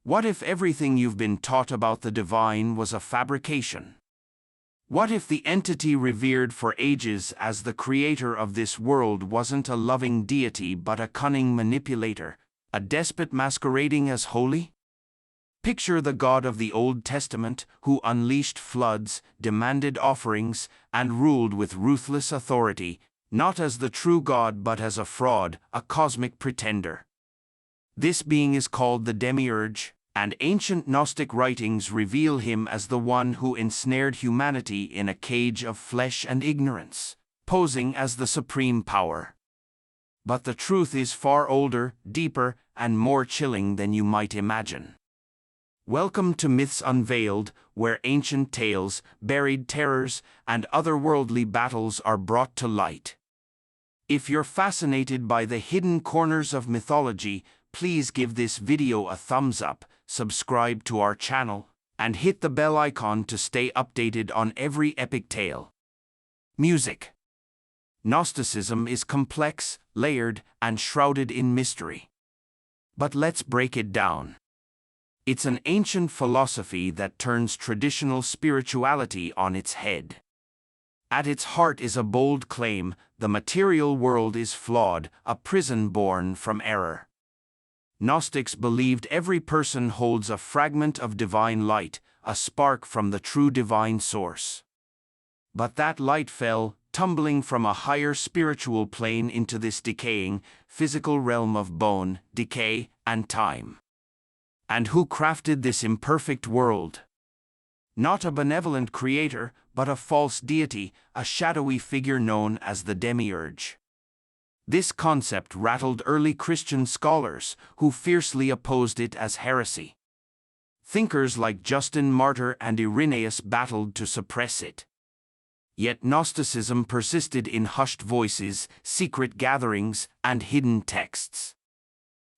What if everything you've been taught about the divine was a fabrication? What if the entity revered for ages as the creator of this world wasn't a loving deity but a cunning manipulator, a despot masquerading as holy? Picture the God of the Old Testament who unleashed floods, demanded offerings, and ruled with ruthless authority, not as the true God but as a fraud, a cosmic pretender. This being is called the Demiurge, and ancient Gnostic writings reveal him as the one who ensnared humanity in a cage of flesh and ignorance, posing as the supreme power. But the truth is far older, deeper, and more chilling than you might imagine. Welcome to Myths Unveiled, where ancient tales, buried terrors, and otherworldly battles are brought to light. If you're fascinated by the hidden corners of mythology, please give this video a thumbs up, subscribe to our channel, and hit the bell icon to stay updated on every epic tale. Music. Gnosticism is complex, layered, and shrouded in mystery. But let's break it down. It's an ancient philosophy that turns traditional spirituality on its head. At its heart is a bold claim: the material world is flawed, a prison born from error. Gnostics believed every person holds a fragment of divine light, a spark from the true divine source. But that light fell, tumbling from a higher spiritual plane into this decaying, physical realm of bone, decay, and time. And who crafted this imperfect world? Not a benevolent creator, but a false deity, a shadowy figure known as the Demiurge. This concept rattled early Christian scholars, who fiercely opposed it as heresy. Thinkers like Justin Martyr and Irenaeus battled to suppress it. Yet Gnosticism persisted in hushed voices, secret gatherings, and hidden texts.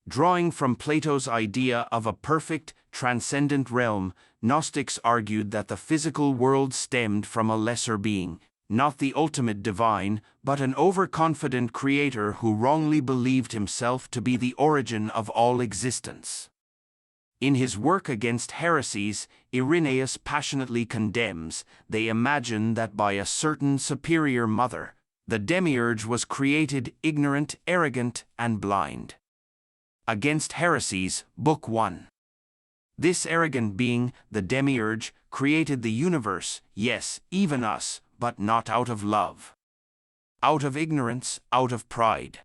Drawing from Plato's idea of a perfect, transcendent realm, Gnostics argued that the physical world stemmed from a lesser being, not the ultimate divine, but an overconfident creator who wrongly believed himself to be the origin of all existence. In his work against heresies, Irenaeus passionately condemns: they imagine that by a certain superior mother, the Demiurge was created ignorant, arrogant, and blind. Against Heresies, Book 1. This arrogant being, the Demiurge, created the universe, yes, even us, but not out of love. Out of ignorance, out of pride.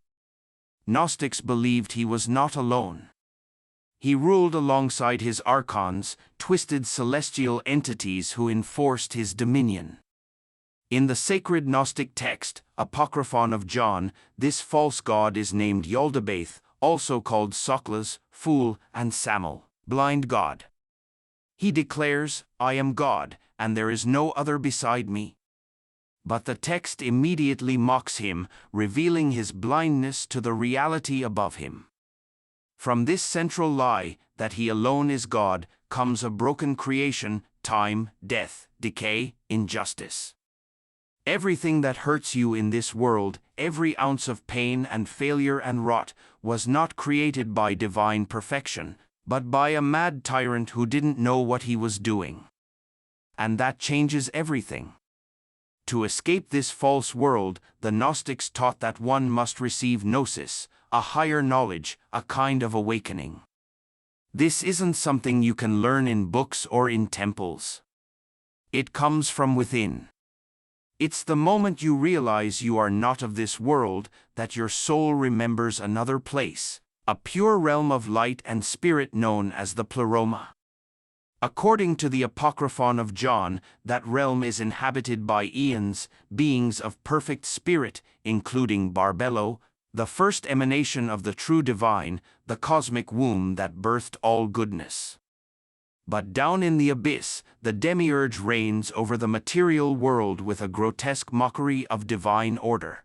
Gnostics believed he was not alone. He ruled alongside his Archons, twisted celestial entities who enforced his dominion. In the sacred Gnostic text, Apocryphon of John, this false god is named Yaldabaoth, also called Soklas, fool, and Samel, blind god. He declares, "I am God, and there is no other beside me." But the text immediately mocks him, revealing his blindness to the reality above him. From this central lie, that he alone is God, comes a broken creation, time, death, decay, injustice. Everything that hurts you in this world, every ounce of pain and failure and rot, was not created by divine perfection, but by a mad tyrant who didn't know what he was doing. And that changes everything. To escape this false world, the Gnostics taught that one must receive Gnosis, a higher knowledge, a kind of awakening. This isn't something you can learn in books or in temples. It comes from within. It's the moment you realize you are not of this world, that your soul remembers another place, a pure realm of light and spirit known as the pleroma. According to the Apocryphon of John, that realm is inhabited by eons, beings of perfect spirit, including Barbello, the first emanation of the true divine, the cosmic womb that birthed all goodness. But down in the abyss, the Demiurge reigns over the material world with a grotesque mockery of divine order.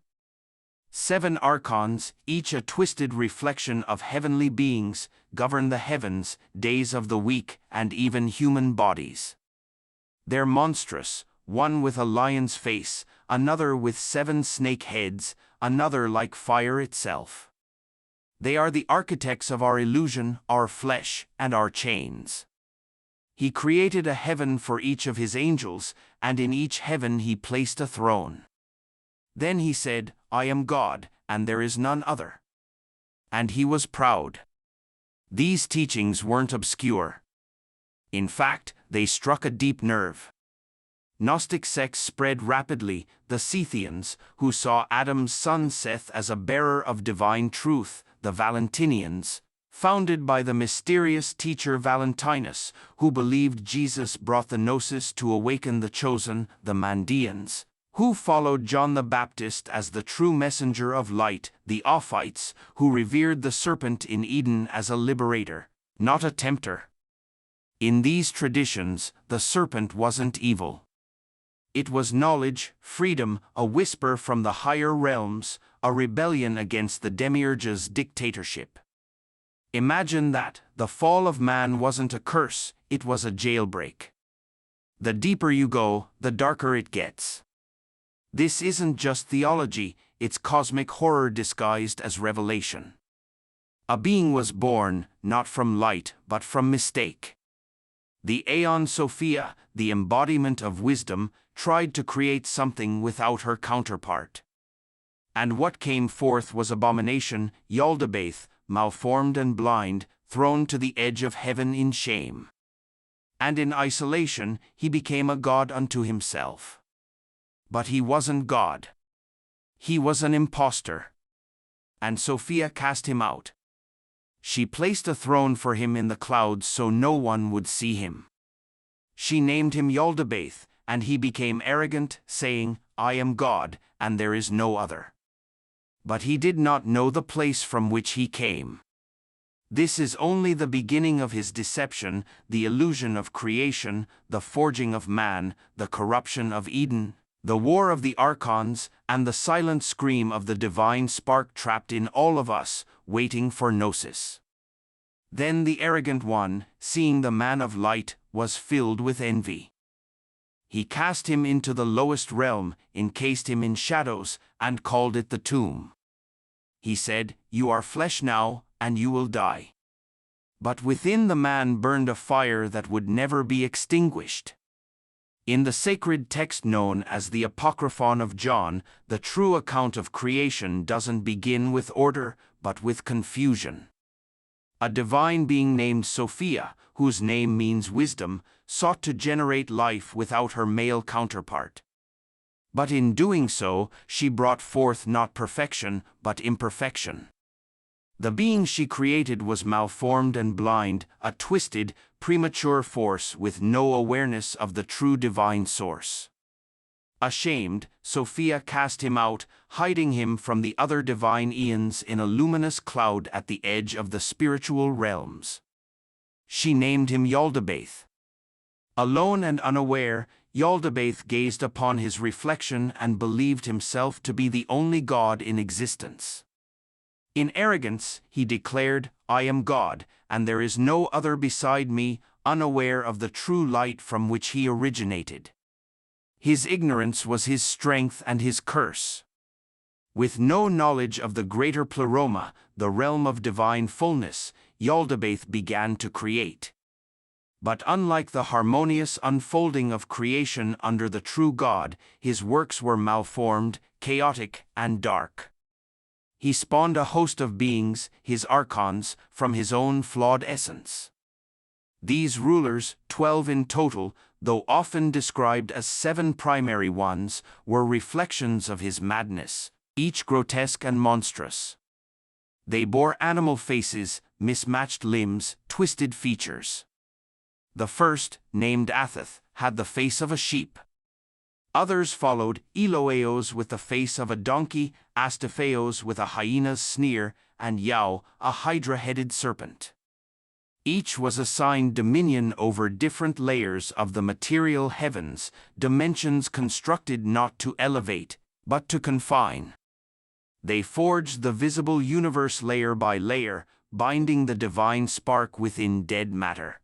7 Archons, each a twisted reflection of heavenly beings, govern the heavens, days of the week, and even human bodies. They're monstrous, one with a lion's face, another with 7 snake heads, another like fire itself. They are the architects of our illusion, our flesh, and our chains. He created a heaven for each of his angels, and in each heaven he placed a throne. Then he said, I am God, and there is none other. And he was proud. These teachings weren't obscure. In fact, they struck a deep nerve. Gnostic sects spread rapidly. The Sethians, who saw Adam's son Seth as a bearer of divine truth, the Valentinians, founded by the mysterious teacher Valentinus, who believed Jesus brought the Gnosis to awaken the chosen, the Mandeans, who followed John the Baptist as the true messenger of light, the Ophites, who revered the serpent in Eden as a liberator, not a tempter. In these traditions, the serpent wasn't evil. It was knowledge, freedom, a whisper from the higher realms, a rebellion against the Demiurge's dictatorship. Imagine that, the fall of man wasn't a curse, it was a jailbreak. The deeper you go, the darker it gets. This isn't just theology, it's cosmic horror disguised as revelation. A being was born, not from light, but from mistake. The Aeon Sophia, the embodiment of wisdom, tried to create something without her counterpart. And what came forth was abomination, Yaldabaoth, malformed and blind, thrown to the edge of heaven in shame. And in isolation, he became a god unto himself. But he wasn't God. He was an impostor. And Sophia cast him out. She placed a throne for him in the clouds so no one would see him. She named him Yaldabaoth, and he became arrogant, saying, I am God, and there is no other. But he did not know the place from which he came. This is only the beginning of his deception, the illusion of creation, the forging of man, the corruption of Eden, the war of the Archons, and the silent scream of the divine spark trapped in all of us, waiting for Gnosis. Then the arrogant one, seeing the man of light, was filled with envy. He cast him into the lowest realm, encased him in shadows, and called it the tomb. He said, You are flesh now, and you will die. But within the man burned a fire that would never be extinguished. In the sacred text known as the Apocryphon of John, the true account of creation doesn't begin with order, but with confusion. A divine being named Sophia, whose name means wisdom, sought to generate life without her male counterpart. But in doing so, she brought forth not perfection, but imperfection. The being she created was malformed and blind, a twisted, premature force with no awareness of the true divine source. Ashamed, Sophia cast him out, hiding him from the other divine eons in a luminous cloud at the edge of the spiritual realms. She named him Yaldabaoth. Alone and unaware, Yaldabaoth gazed upon his reflection and believed himself to be the only god in existence. In arrogance, he declared, I am God, and there is no other beside me, unaware of the true light from which he originated. His ignorance was his strength and his curse. With no knowledge of the greater pleroma, the realm of divine fullness, Yaldabaoth began to create. But unlike the harmonious unfolding of creation under the true God, his works were malformed, chaotic, and dark. He spawned a host of beings, his Archons, from his own flawed essence. These rulers, 12 in total, though often described as 7 primary ones, were reflections of his madness, each grotesque and monstrous. They bore animal faces, mismatched limbs, twisted features. The first, named Athoth, had the face of a sheep. Others followed, Eloeos with the face of a donkey, Astapheos with a hyena's sneer, and Yao, a hydra-headed serpent. Each was assigned dominion over different layers of the material heavens, dimensions constructed not to elevate, but to confine. They forged the visible universe layer by layer, binding the divine spark within dead matter.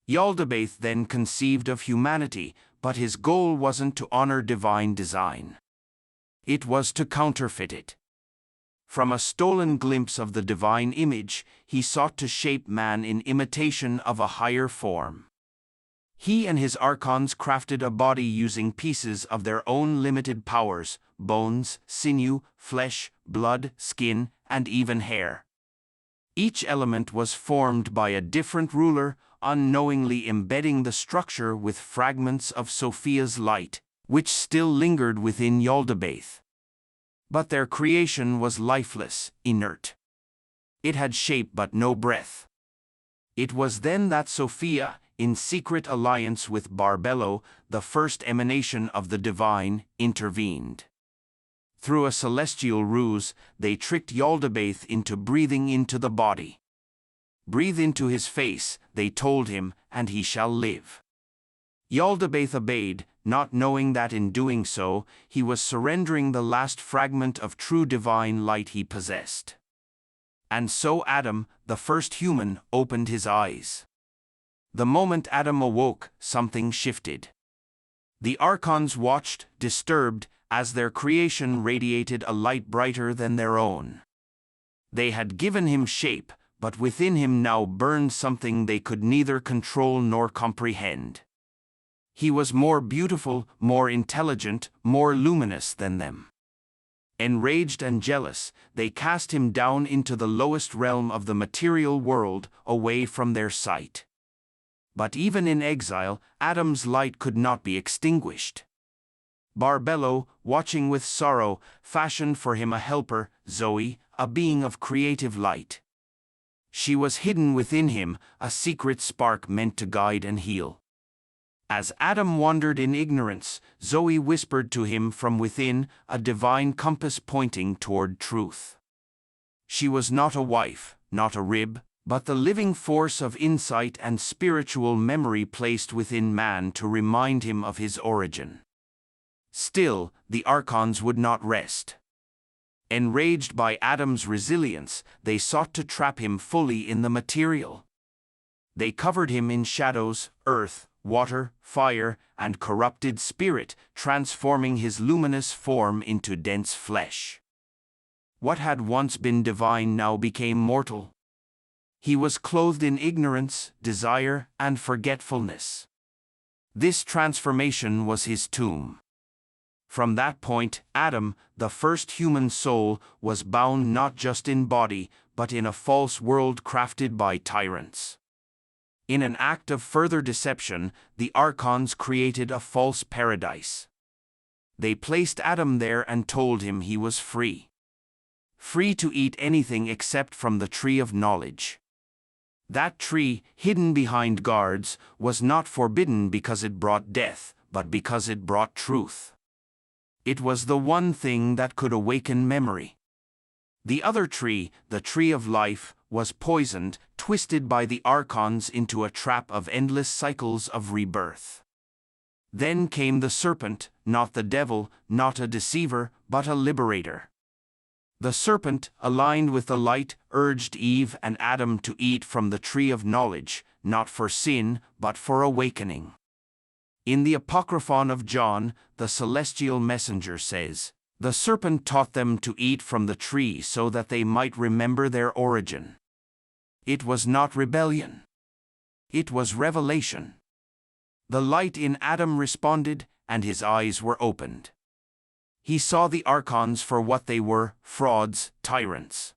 Yaldabaoth then conceived of humanity, but his goal wasn't to honor divine design. It was to counterfeit it. From a stolen glimpse of the divine image, he sought to shape man in imitation of a higher form. He and his Archons crafted a body using pieces of their own limited powers: bones, sinew, flesh, blood, skin, and even hair. Each element was formed by a different ruler, unknowingly embedding the structure with fragments of Sophia's light, which still lingered within Yaldabaoth. But their creation was lifeless, inert. It had shape but no breath. It was then that Sophia, in secret alliance with Barbello, the first emanation of the divine, intervened. Through a celestial ruse, they tricked Yaldabaoth into breathing into the body. "Breathe into his face," they told him, "and he shall live." Yaldabaoth obeyed, not knowing that in doing so, he was surrendering the last fragment of true divine light he possessed. And so Adam, the first human, opened his eyes. The moment Adam awoke, something shifted. The Archons watched, disturbed, as their creation radiated a light brighter than their own. They had given him shape, but within him now burned something they could neither control nor comprehend. He was more beautiful, more intelligent, more luminous than them. Enraged and jealous, they cast him down into the lowest realm of the material world, away from their sight. But even in exile, Adam's light could not be extinguished. Barbello, watching with sorrow, fashioned for him a helper, Zoe, a being of creative light. She was hidden within him, a secret spark meant to guide and heal. As Adam wandered in ignorance, Zoe whispered to him from within, a divine compass pointing toward truth. She was not a wife, not a rib, but the living force of insight and spiritual memory placed within man to remind him of his origin. Still, the Archons would not rest. Enraged by Adam's resilience, they sought to trap him fully in the material. They covered him in shadows, earth, water, fire, and corrupted spirit, transforming his luminous form into dense flesh. What had once been divine now became mortal. He was clothed in ignorance, desire, and forgetfulness. This transformation was his tomb. From that point, Adam, the first human soul, was bound not just in body, but in a false world crafted by tyrants. In an act of further deception, the Archons created a false paradise. They placed Adam there and told him he was free. Free to eat anything except from the tree of knowledge. That tree, hidden behind guards, was not forbidden because it brought death, but because it brought truth. It was the one thing that could awaken memory. The other tree, the tree of life, was poisoned, twisted by the Archons into a trap of endless cycles of rebirth. Then came the serpent, not the devil, not a deceiver, but a liberator. The serpent, aligned with the light, urged Eve and Adam to eat from the tree of knowledge, not for sin, but for awakening. In the Apocryphon of John, the celestial messenger says, "The serpent taught them to eat from the tree so that they might remember their origin." It was not rebellion. It was revelation. The light in Adam responded, and his eyes were opened. He saw the Archons for what they were, frauds, tyrants.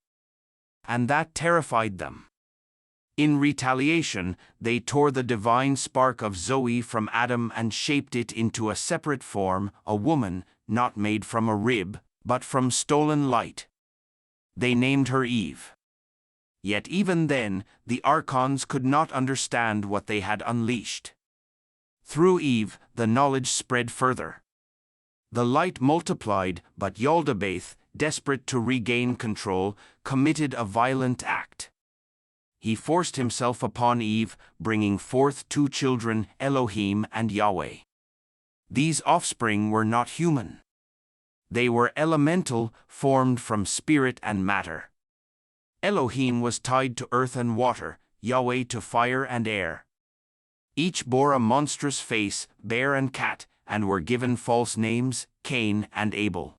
And that terrified them. In retaliation, they tore the divine spark of Zoe from Adam and shaped it into a separate form, a woman, not made from a rib, but from stolen light. They named her Eve. Yet even then, the Archons could not understand what they had unleashed. Through Eve, the knowledge spread further. The light multiplied, but Yaldabaoth, desperate to regain control, committed a violent act. He forced himself upon Eve, bringing forth two children, Elohim and Yahweh. These offspring were not human. They were elemental, formed from spirit and matter. Elohim was tied to earth and water, Yahweh to fire and air. Each bore a monstrous face, bear and cat, and were given false names, Cain and Abel.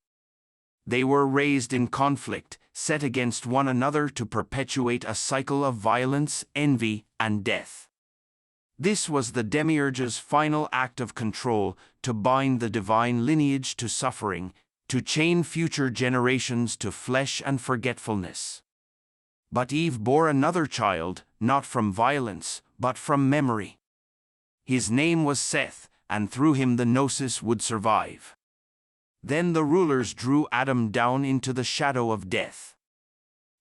They were raised in conflict, set against one another to perpetuate a cycle of violence, envy, and death. This was the Demiurge's final act of control, to bind the divine lineage to suffering, to chain future generations to flesh and forgetfulness. But Eve bore another child, not from violence, but from memory. His name was Seth, and through him the Gnosis would survive. Then the rulers drew Adam down into the shadow of death.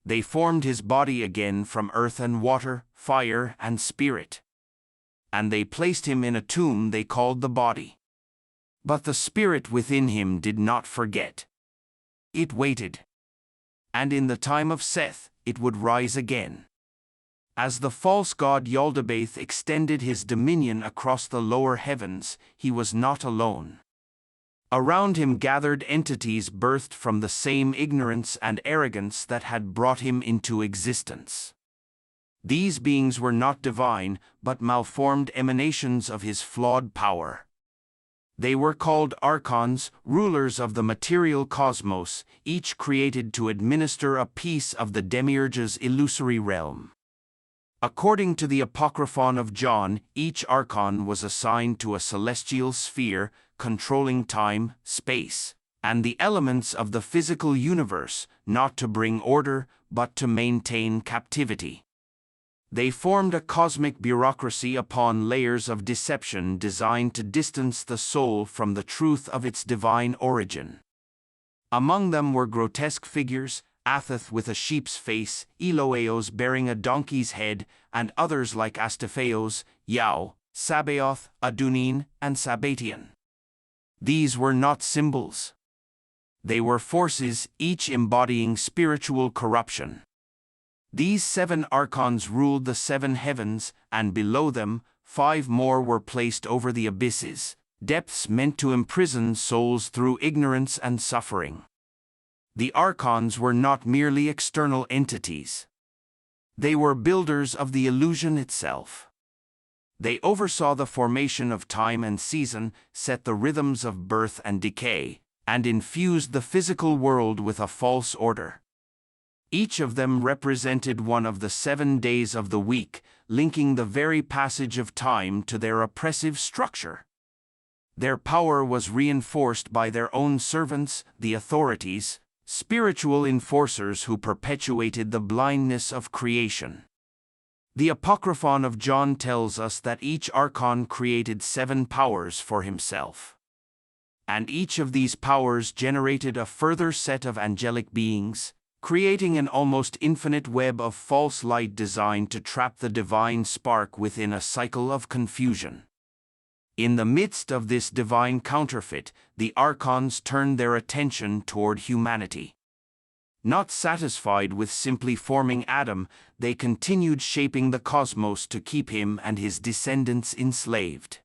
They formed his body again from earth and water, fire and spirit. And they placed him in a tomb they called the body. But the spirit within him did not forget. It waited. And in the time of Seth, it would rise again. As the false god Yaldabaoth extended his dominion across the lower heavens, he was not alone. Around him gathered entities birthed from the same ignorance and arrogance that had brought him into existence. These beings were not divine, but malformed emanations of his flawed power. They were called Archons, rulers of the material cosmos, each created to administer a piece of the Demiurge's illusory realm. According to the Apocryphon of John, each Archon was assigned to a celestial sphere, controlling time, space, and the elements of the physical universe, not to bring order, but to maintain captivity. They formed a cosmic bureaucracy upon layers of deception designed to distance the soul from the truth of its divine origin. Among them were grotesque figures, Athoth with a sheep's face, Eloeos bearing a donkey's head, and others like Astaphaeos, Yao, Sabaoth, Adunin, and Sabatian. These were not symbols. They were forces, each embodying spiritual corruption. These 7 Archons ruled the 7 heavens, and below them, 5 more were placed over the abysses, depths meant to imprison souls through ignorance and suffering. The Archons were not merely external entities. They were builders of the illusion itself. They oversaw the formation of time and season, set the rhythms of birth and decay, and infused the physical world with a false order. Each of them represented one of the 7 days of the week, linking the very passage of time to their oppressive structure. Their power was reinforced by their own servants, the authorities, spiritual enforcers who perpetuated the blindness of creation. The Apocryphon of John tells us that each Archon created 7 powers for himself. And each of these powers generated a further set of angelic beings, creating an almost infinite web of false light designed to trap the divine spark within a cycle of confusion. In the midst of this divine counterfeit, the Archons turned their attention toward humanity. Not satisfied with simply forming Adam, they continued shaping the cosmos to keep him and his descendants enslaved.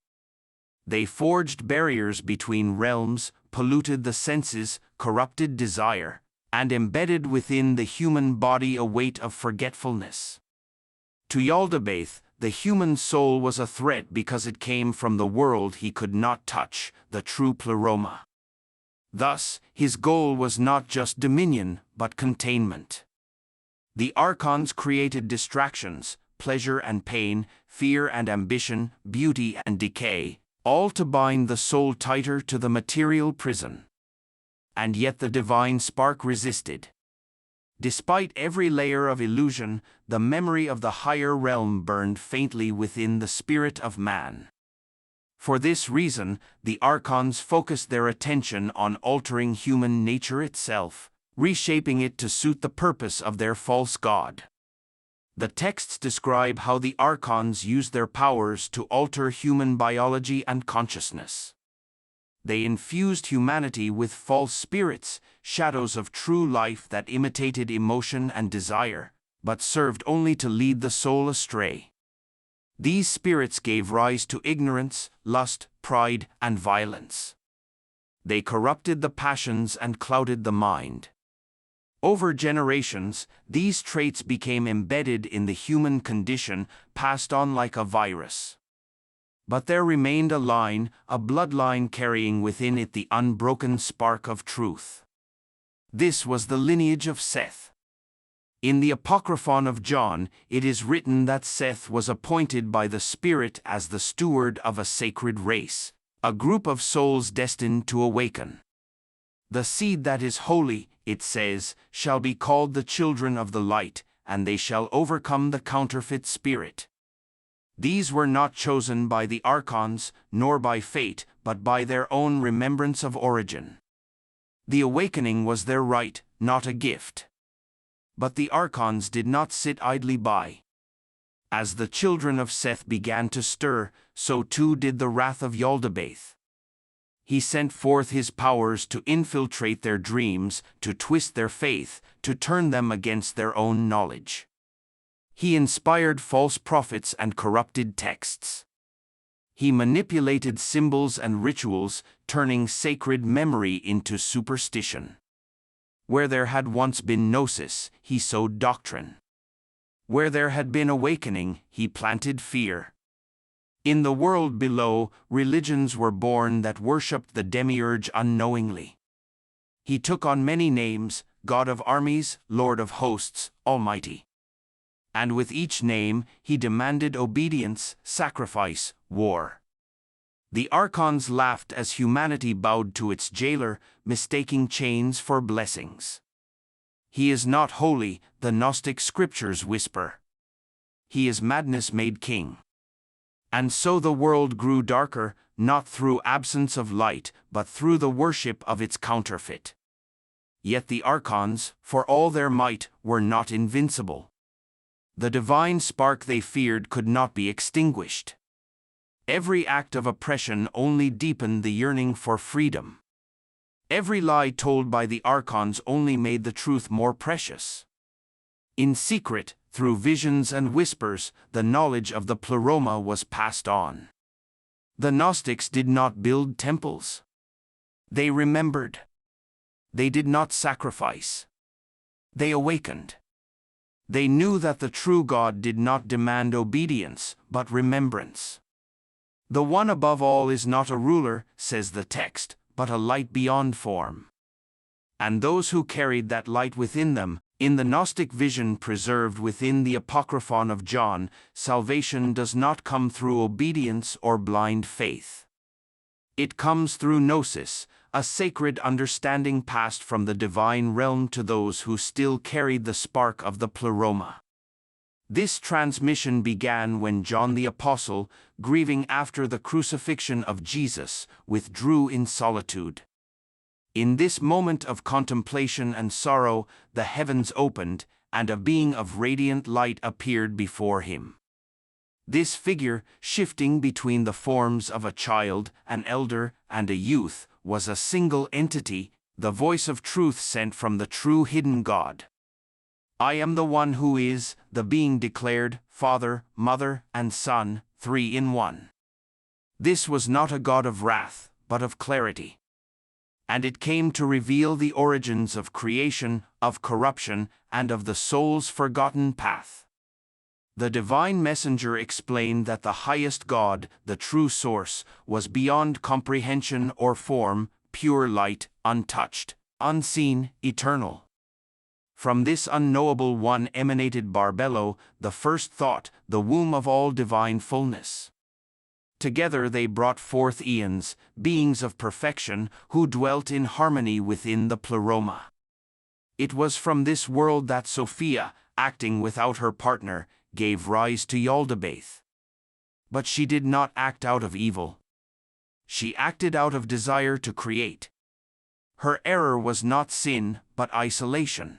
They forged barriers between realms, polluted the senses, corrupted desire, and embedded within the human body a weight of forgetfulness. To Yaldabaoth, the human soul was a threat because it came from the world he could not touch, the true pleroma. Thus, his goal was not just dominion, but containment. The Archons created distractions, pleasure and pain, fear and ambition, beauty and decay, all to bind the soul tighter to the material prison. And yet the divine spark resisted. Despite every layer of illusion, the memory of the higher realm burned faintly within the spirit of man. For this reason, the Archons focused their attention on altering human nature itself, reshaping it to suit the purpose of their false god. The texts describe how the Archons used their powers to alter human biology and consciousness. They infused humanity with false spirits, shadows of true life that imitated emotion and desire, but served only to lead the soul astray. These spirits gave rise to ignorance, lust, pride, and violence. They corrupted the passions and clouded the mind. Over generations, these traits became embedded in the human condition, passed on like a virus. But there remained a line, a bloodline carrying within it the unbroken spark of truth. This was the lineage of Seth. In the Apocryphon of John, it is written that Seth was appointed by the Spirit as the steward of a sacred race, a group of souls destined to awaken. The seed that is holy, it says, shall be called the children of the light, and they shall overcome the counterfeit spirit. These were not chosen by the Archons, nor by fate, but by their own remembrance of origin. The awakening was their right, not a gift. But the Archons did not sit idly by. As the children of Seth began to stir, so too did the wrath of Yaldabaoth. He sent forth his powers to infiltrate their dreams, to twist their faith, to turn them against their own knowledge. He inspired false prophets and corrupted texts. He manipulated symbols and rituals, turning sacred memory into superstition. Where there had once been Gnosis, he sowed doctrine. Where there had been awakening, he planted fear. In the world below, religions were born that worshipped the Demiurge unknowingly. He took on many names: God of armies, Lord of hosts, Almighty. And with each name, he demanded obedience, sacrifice, war. The Archons laughed as humanity bowed to its jailer, mistaking chains for blessings. He is not holy, the Gnostic scriptures whisper. He is madness made king. And so the world grew darker, not through absence of light, but through the worship of its counterfeit. Yet the Archons, for all their might, were not invincible. The divine spark they feared could not be extinguished. Every act of oppression only deepened the yearning for freedom. Every lie told by the Archons only made the truth more precious. In secret, through visions and whispers, the knowledge of the pleroma was passed on. The Gnostics did not build temples. They remembered. They did not sacrifice. They awakened. They knew that the true God did not demand obedience, but remembrance. The one above all is not a ruler, says the text, but a light beyond form. And those who carried that light within them, in the Gnostic vision preserved within the Apocryphon of John, salvation does not come through obedience or blind faith. It comes through Gnosis, a sacred understanding passed from the divine realm to those who still carried the spark of the pleroma. This transmission began when John the Apostle, grieving after the crucifixion of Jesus, withdrew in solitude. In this moment of contemplation and sorrow, the heavens opened, and a being of radiant light appeared before him. This figure, shifting between the forms of a child, an elder, and a youth, was a single entity, the voice of truth sent from the true hidden God. I am the one who is, the being declared, Father, Mother, and Son, three in one. This was not a God of wrath, but of clarity. And it came to reveal the origins of creation, of corruption, and of the soul's forgotten path. The divine messenger explained that the highest God, the true source, was beyond comprehension or form, pure light, untouched, unseen, eternal. From this unknowable one emanated Barbello, the first thought, the womb of all divine fullness. Together they brought forth eons, beings of perfection, who dwelt in harmony within the pleroma. It was from this world that Sophia, acting without her partner, gave rise to Yaldabaoth. But she did not act out of evil. She acted out of desire to create. Her error was not sin, but isolation.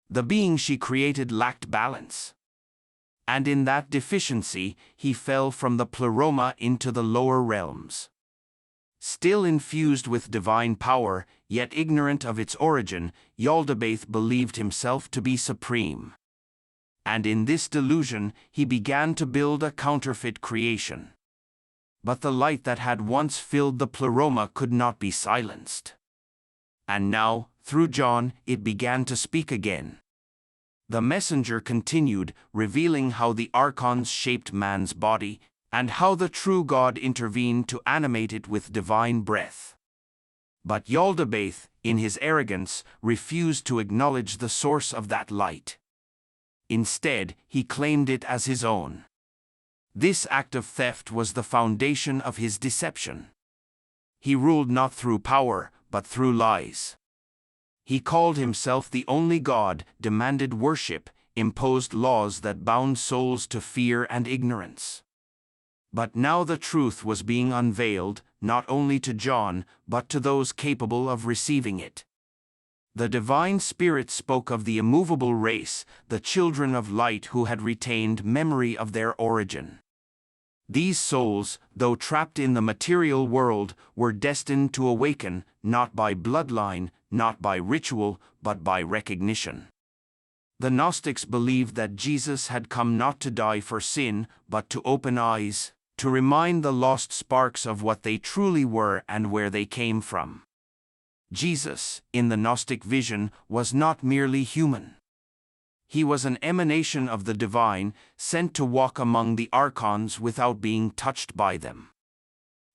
The being she created lacked balance. And in that deficiency, he fell from the pleroma into the lower realms. Still infused with divine power, yet ignorant of its origin, Yaldabaoth believed himself to be supreme. And in this delusion, he began to build a counterfeit creation. But the light that had once filled the pleroma could not be silenced. And now, through John, it began to speak again. The messenger continued, revealing how the Archons shaped man's body, and how the true God intervened to animate it with divine breath. But Yaldabaoth, in his arrogance, refused to acknowledge the source of that light. Instead, he claimed it as his own. This act of theft was the foundation of his deception. He ruled not through power, but through lies. He called himself the only God, demanded worship, imposed laws that bound souls to fear and ignorance. But now the truth was being unveiled, not only to John, but to those capable of receiving it. The divine spirit spoke of the immovable race, the children of light who had retained memory of their origin. These souls, though trapped in the material world, were destined to awaken, not by bloodline, not by ritual, but by recognition. The Gnostics believed that Jesus had come not to die for sin, but to open eyes, to remind the lost sparks of what they truly were and where they came from. Jesus, in the Gnostic vision, was not merely human. He was an emanation of the divine, sent to walk among the Archons without being touched by them.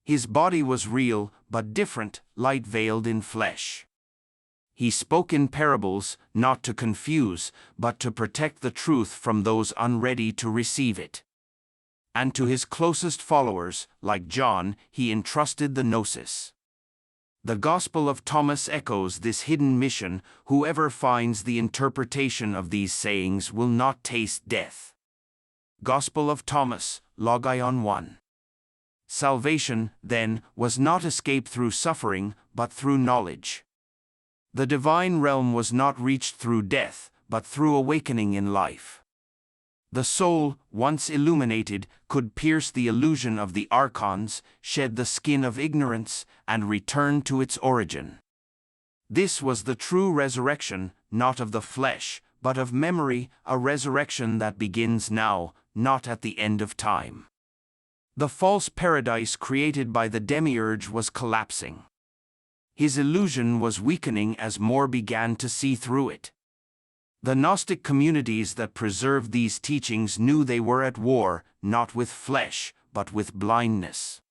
His body was real, but different, light veiled in flesh. He spoke in parables, not to confuse, but to protect the truth from those unready to receive it. And to his closest followers, like John, he entrusted the Gnosis. The Gospel of Thomas echoes this hidden mission: whoever finds the interpretation of these sayings will not taste death. Gospel of Thomas, Logion 1. Salvation, then, was not escape through suffering, but through knowledge. The divine realm was not reached through death, but through awakening in life. The soul, once illuminated, could pierce the illusion of the Archons, shed the skin of ignorance, and return to its origin. This was the true resurrection, not of the flesh, but of memory, a resurrection that begins now, not at the end of time. The false paradise created by the Demiurge was collapsing. His illusion was weakening as more began to see through it. The Gnostic communities that preserved these teachings knew they were at war, not with flesh, but with blindness.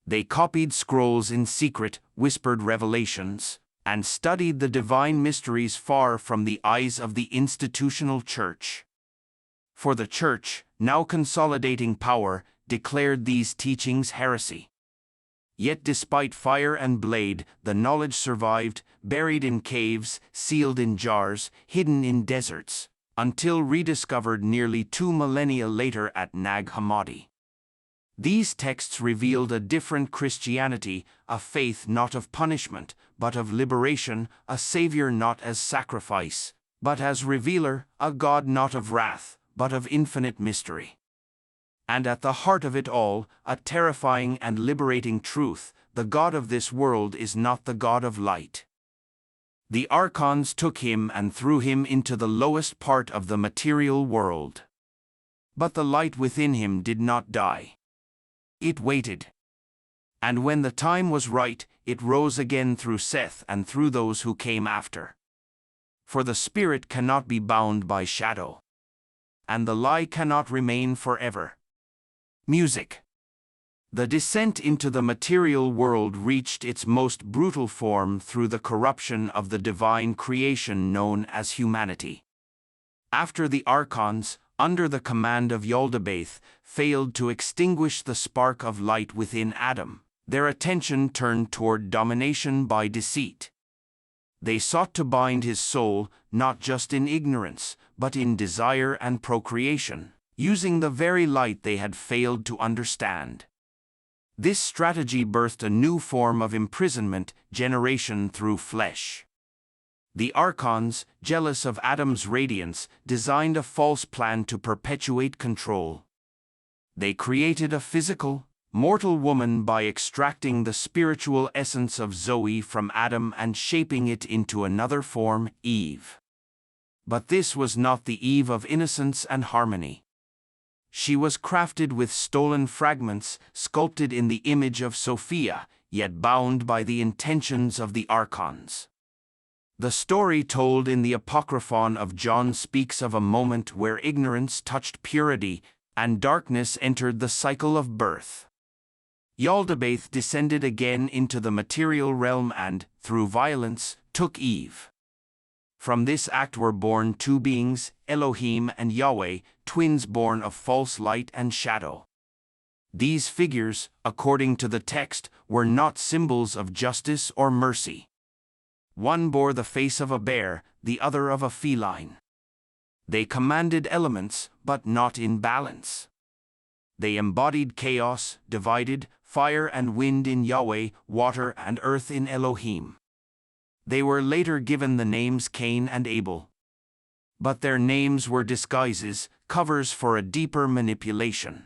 They copied scrolls in secret, whispered revelations, and studied the divine mysteries far from the eyes of the institutional church. For the church, now consolidating power, declared these teachings heresy. Yet despite fire and blade, the knowledge survived, buried in caves, sealed in jars, hidden in deserts, until rediscovered nearly 2 millennia later at Nag Hammadi. These texts revealed a different Christianity, a faith not of punishment, but of liberation, a savior not as sacrifice, but as revealer, a God not of wrath, but of infinite mystery. And at the heart of it all, a terrifying and liberating truth: the God of this world is not the God of light. The Archons took him and threw him into the lowest part of the material world. But the light within him did not die. It waited. And when the time was right, it rose again through Seth and through those who came after. For the spirit cannot be bound by shadow. And the lie cannot remain forever. Music. The descent into the material world reached its most brutal form through the corruption of the divine creation known as humanity. After the Archons, under the command of Yaldabaoth, failed to extinguish the spark of light within Adam, their attention turned toward domination by deceit. They sought to bind his soul, not just in ignorance, but in desire and procreation, using the very light they had failed to understand. This strategy birthed a new form of imprisonment, generation through flesh. The Archons, jealous of Adam's radiance, designed a false plan to perpetuate control. They created a physical, mortal woman by extracting the spiritual essence of Zoe from Adam and shaping it into another form, Eve. But this was not the Eve of innocence and harmony. She was crafted with stolen fragments, sculpted in the image of Sophia, yet bound by the intentions of the Archons. The story told in the Apocryphon of John speaks of a moment where ignorance touched purity, and darkness entered the cycle of birth. Yaldabaoth descended again into the material realm and, through violence, took Eve. From this act were born two beings, Elohim and Yahweh, twins born of false light and shadow. These figures, according to the text, were not symbols of justice or mercy. One bore the face of a bear, the other of a feline. They commanded elements, but not in balance. They embodied chaos, divided, fire and wind in Yahweh, water and earth in Elohim. They were later given the names Cain and Abel. But their names were disguises, covers for a deeper manipulation.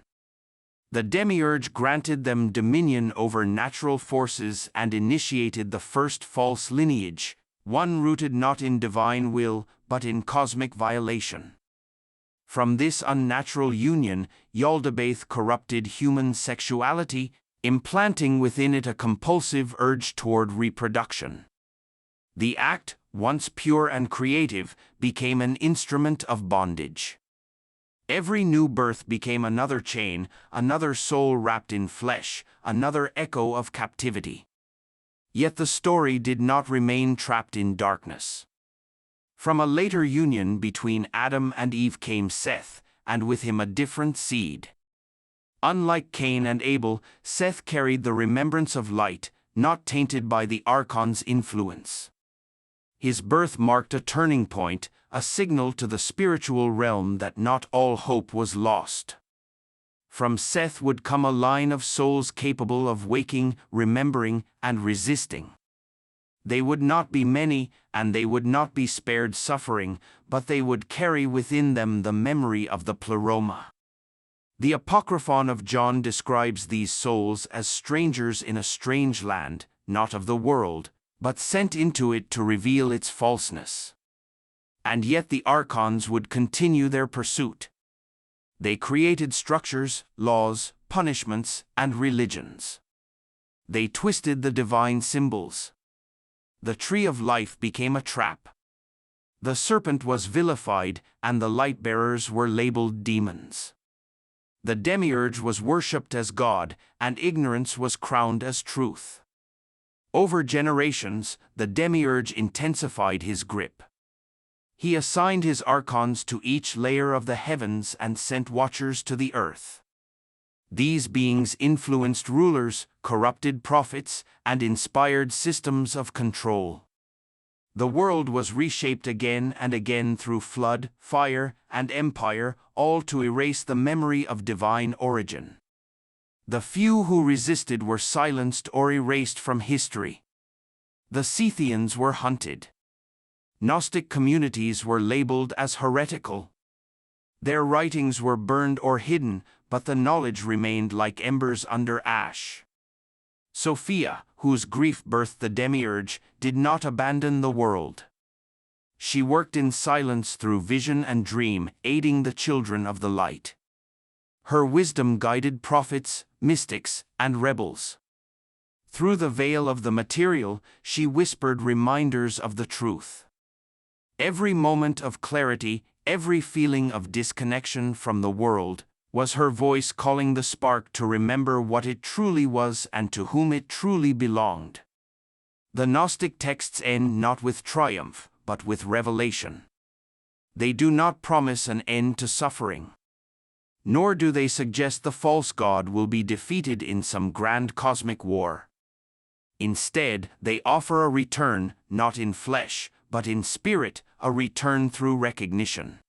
The Demiurge granted them dominion over natural forces and initiated the first false lineage, one rooted not in divine will, but in cosmic violation. From this unnatural union, Yaldabaoth corrupted human sexuality, implanting within it a compulsive urge toward reproduction. The act, once pure and creative, became an instrument of bondage. Every new birth became another chain, another soul wrapped in flesh, another echo of captivity. Yet the story did not remain trapped in darkness. From a later union between Adam and Eve came Seth, and with him a different seed. Unlike Cain and Abel, Seth carried the remembrance of light, not tainted by the Archons' influence. His birth marked a turning point, a signal to the spiritual realm that not all hope was lost. From Seth would come a line of souls capable of waking, remembering, and resisting. They would not be many, and they would not be spared suffering, but they would carry within them the memory of the pleroma. The Apocryphon of John describes these souls as strangers in a strange land, not of the world, but sent into it to reveal its falseness. And yet the Archons would continue their pursuit. They created structures, laws, punishments, and religions. They twisted the divine symbols. The tree of life became a trap. The serpent was vilified, and the light-bearers were labeled demons. The Demiurge was worshipped as God, and ignorance was crowned as truth. Over generations, the Demiurge intensified his grip. He assigned his Archons to each layer of the heavens and sent watchers to the earth. These beings influenced rulers, corrupted prophets, and inspired systems of control. The world was reshaped again and again through flood, fire, and empire, all to erase the memory of divine origin. The few who resisted were silenced or erased from history. The Scythians were hunted. Gnostic communities were labeled as heretical. Their writings were burned or hidden, but the knowledge remained like embers under ash. Sophia, whose grief birthed the Demiurge, did not abandon the world. She worked in silence through vision and dream, aiding the children of the light. Her wisdom guided prophets, mystics, and rebels. Through the veil of the material, she whispered reminders of the truth. Every moment of clarity, every feeling of disconnection from the world, was her voice calling the spark to remember what it truly was and to whom it truly belonged. The Gnostic texts end not with triumph, but with revelation. They do not promise an end to suffering. Nor do they suggest the false god will be defeated in some grand cosmic war. Instead, they offer a return, not in flesh, but in spirit, a return through recognition.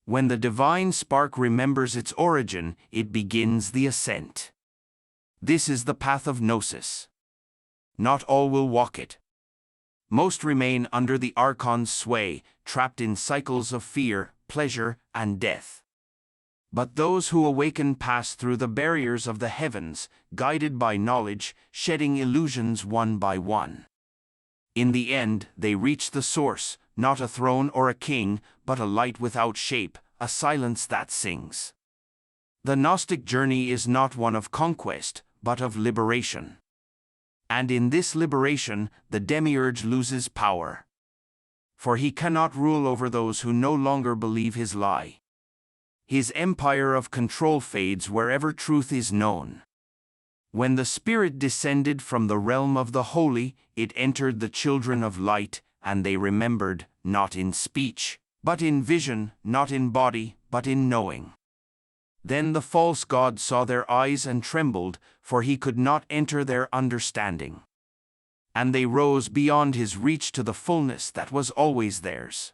When the divine spark remembers its origin, it begins the ascent. This is the path of Gnosis. Not all will walk it. Most remain under the Archon's sway, trapped in cycles of fear, pleasure, and death. But those who awaken pass through the barriers of the heavens, guided by knowledge, shedding illusions one by one. In the end, they reach the source, not a throne or a king, but a light without shape, a silence that sings. The Gnostic journey is not one of conquest, but of liberation. And in this liberation, the Demiurge loses power. For he cannot rule over those who no longer believe his lie. His empire of control fades wherever truth is known. When the Spirit descended from the realm of the holy, it entered the children of light, and they remembered, not in speech, but in vision, not in body, but in knowing. Then the false god saw their eyes and trembled, for he could not enter their understanding. And they rose beyond his reach to the fullness that was always theirs.